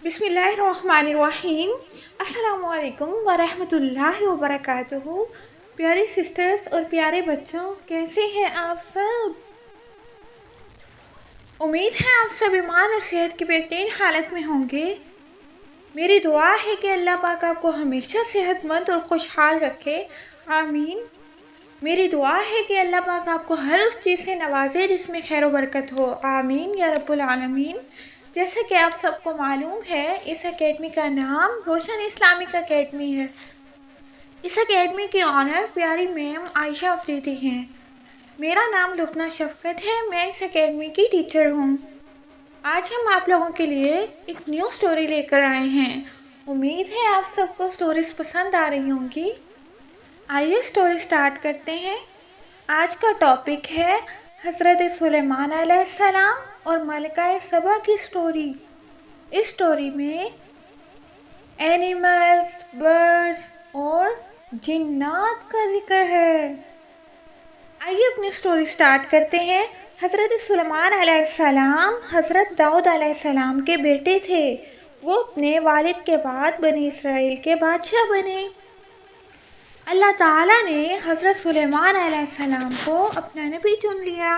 बिस्मिल्लाहिर्रहमानिर्रहीम। अस्सलाम वालेकुम वरहमतुल्लाहि वबरकातुहू। प्यारे सिस्टर्स और प्यारे बच्चों, कैसे हैं आप सब? उम्मीद है आप सब ईमान और सेहत की बेहतरीन हालत में होंगे। मेरी दुआ है कि अल्लाह पाक आपको हमेशा सेहतमंद और खुशहाल रखे, आमीन। मेरी दुआ है कि अल्लाह पाक आपको हर उस चीज़ से नवाजे जिसमें खैर व बरकत हो, आमीन या रब्बुल आलमीन। जैसे कि आप सबको मालूम है, इस एकेडमी का नाम रोशन इस्लामिक एकेडमी है। इस एकेडमी की ऑनर प्यारी मैम आयशा अफरीदी हैं। मेरा नाम लुबना शफकत है, मैं इस एकेडमी की टीचर हूँ। आज हम आप लोगों के लिए एक न्यू स्टोरी लेकर आए हैं। उम्मीद है आप सबको स्टोरीज पसंद आ रही होंगी। आइए स्टोरी स्टार्ट करते हैं। आज का टॉपिक है हज़रत सुलेमान अलैहिस्सलाम और मलिका सबा की स्टोरी। इस स्टोरी में एनिमल्स, बर्ड्स और जिन्नात का जिक्र है। आइए अपनी स्टोरी स्टार्ट करते हैं। हज़रत सुलेमान अलैहिस्सलाम हज़रत दाऊद अलैहिस्सलाम के बेटे थे। वो अपने वालिद के बाद बनी इसराइल के बादशाह बने। अल्लाह ताला ने हज़रत सुलेमान अलैहिस्सलाम को अपना नबी चुन लिया।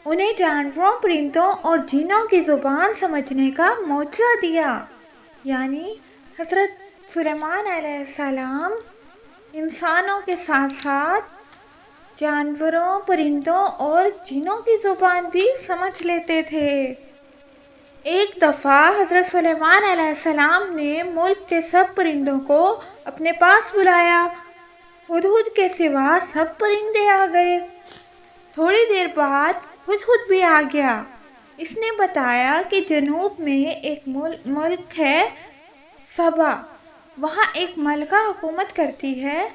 उन्हें जानवरों, परिंदों और जिन्नों की ज़ुबान समझने का मौका दिया। यानी हज़रत सुलेमान अलैहिस्सलाम इंसानों के साथ साथ जानवरों, परिंदों और जिन्नों की ज़ुबान भी समझ लेते थे। एक दफ़ा हज़रत सुलेमान अलैहिस्सलाम ने मुल्क के सब परिंदों को अपने पास बुलाया। हुदहुद के सिवा सब परिंदे आ गए। थोड़ी देर बाद हुदहुद भी आ गया। इसने बताया कि जनूब में एक मुल्क है सबा, वहाँ एक मलका हुकूमत करती है।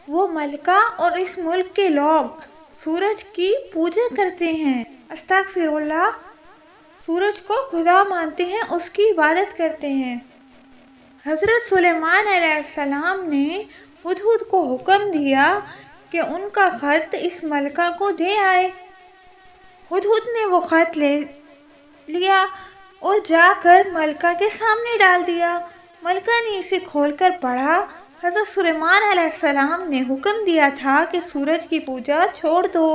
वो मलका और इस मुल्क के लोग सूरज की पूजा करते हैं। अस्तगफिरुल्लाह, सूरज को खुदा मानते हैं, उसकी इबादत करते हैं। हज़रत सुलेमान अलैहिस्सलाम ने हुदहुद को हुक्म दिया कि उनका खत इस मलका को दे आए। हुदहुद ने वो खत ले लिया और जाकर मलका के सामने डाल दिया। मलका ने इसे खोलकर पढ़ा। हज़रत सुलेमान अलैहिस्सलाम ने हुक्म दिया था कि सूरज की पूजा छोड़ दो,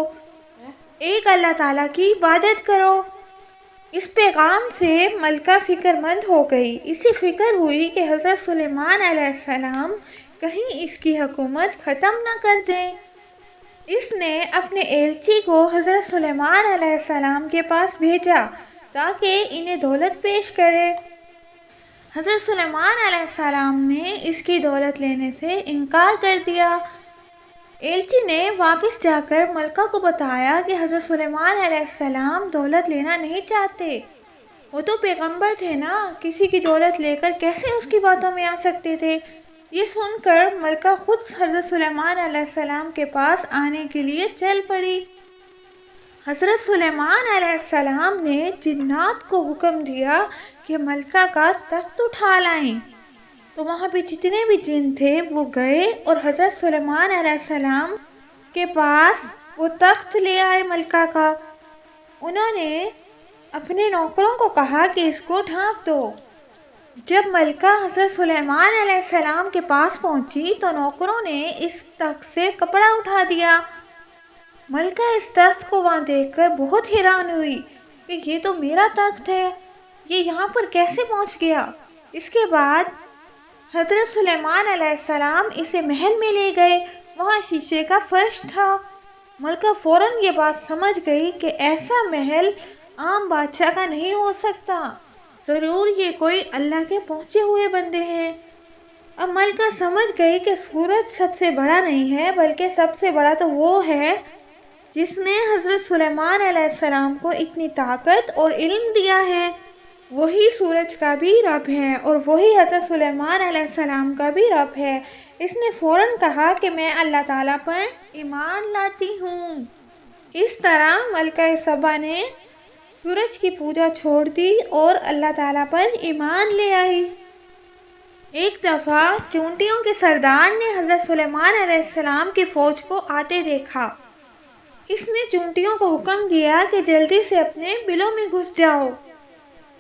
एक अल्लाह ताला की इबादत करो। इस पैगाम से मलका फिक्रमंद हो गई। इसे फिक्र हुई कि हज़रत सुलेमान अलैहिस्सलाम कहीं इसकी हुकूमत ख़त्म न कर दें। इसने अपने एलची को हज़रत सुलेमान अलैहिस्सलाम के पास भेजा ताकि इन्हें दौलत पेश करे। हज़रत सुलेमान अलैहिस्सलाम ने इसकी दौलत लेने से इनकार कर दिया। एलची ने वापस जाकर मलका को बताया कि हज़रत सुलेमान अलैहिस्सलाम दौलत लेना नहीं चाहते। वो तो पैगंबर थे ना, किसी की दौलत लेकर कैसे उसकी बातों में आ सकते थे। ये सुनकर मलका खुद हज़रत सुलेमान अलैहिस्सलाम के पास आने के लिए चल पड़ी। हज़रत सुलेमान अलैहिस्सलाम ने जिन्नात को हुक्म दिया कि मलका का तख्त उठा लाएं। तो वहाँ पे जितने भी जिन थे वो गए और हज़रत सुलेमान अलैहिस्सलाम के पास वो तख्त ले आए मलका का। उन्होंने अपने नौकरों को कहा कि इसको ढाँप दो। जब मलका हज़रत सुलेमान अलैहिस्सलाम के पास पहुंची तो नौकरों ने इस तख्त से कपड़ा उठा दिया। मलका इस तख्त को वहाँ देखकर बहुत हैरान हुई कि ये तो मेरा तख्त है, ये यहाँ पर कैसे पहुँच गया। इसके बाद हज़रत सुलेमान अलैहिस्सलाम इसे महल में ले गए। वहाँ शीशे का फर्श था। मलका फौरन ये बात समझ गई कि ऐसा महल आम बादशाह का नहीं हो सकता, ज़रूर ये कोई अल्लाह के पहुँचे हुए बंदे हैं। अब मलका समझ गई कि सूरज सबसे बड़ा नहीं है, बल्कि सबसे बड़ा तो वो है जिसने हज़रत सुलेमान अलैहिस्सलाम को इतनी ताकत और इल्म दिया है। वही सूरज का भी रब है और वही हज़रत सुलेमान अलैहिस्सलाम का भी रब है। इसने फौरन कहा कि मैं अल्लाह ताला पर ईमान लाती हूँ। इस तरह मलका सबा ने सूरज की पूजा छोड़ दी और अल्लाह ताला पर ईमान ले आई। एक दफ़ा चूंटियों के सरदार ने हज़रत सुलेमान अलैहिस्सलाम की फ़ौज को आते देखा। इसने चूंटियों को हुक्म दिया कि जल्दी से अपने बिलों में घुस जाओ।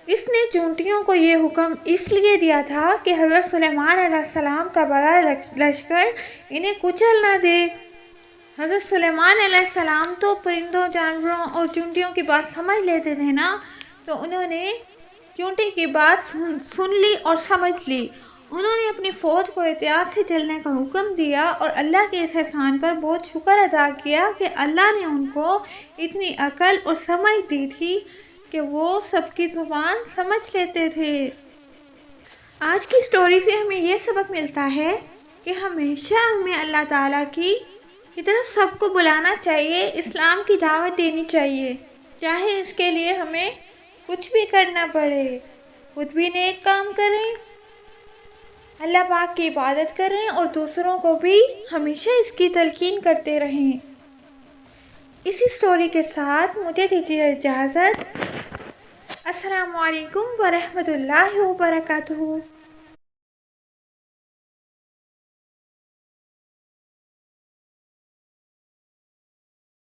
اس نے چونٹیوں کو یہ حکم اس لیے دیا تھا کہ حضرت سلیمان علیہ السلام کا بڑا لشکر انہیں کچل نہ دے۔ حضرت سلیمان علیہ السلام تو پرندوں، جانوروں اور چونٹیوں کی بات سمجھ لیتے تھے نا، تو انہوں نے چونٹی کی بات سن لی اور سمجھ لی۔ انہوں نے اپنی فوج کو احتیاط سے چلنے کا حکم دیا اور اللہ کے اس احسان پر بہت شکر ادا کیا کہ اللہ نے ان کو اتنی عقل اور سمجھ دی تھی کہ وہ سب کی زبان سمجھ لیتے تھے۔ آج کی سٹوری سے ہمیں یہ سبق ملتا ہے کہ ہمیشہ ہمیں اللہ تعالیٰ کی طرف سب کو بلانا چاہیے، اسلام کی دعوت دینی چاہیے، چاہے اس کے لیے ہمیں کچھ بھی کرنا پڑے۔ خود بھی نیک کام کریں، اللہ پاک کی عبادت کریں اور دوسروں کو بھی ہمیشہ اس کی تلقین کرتے رہیں۔ اسی سٹوری کے ساتھ مجھے دیجیے اجازت۔ السلام علیکم ورحمۃ اللہ وبرکاتہ۔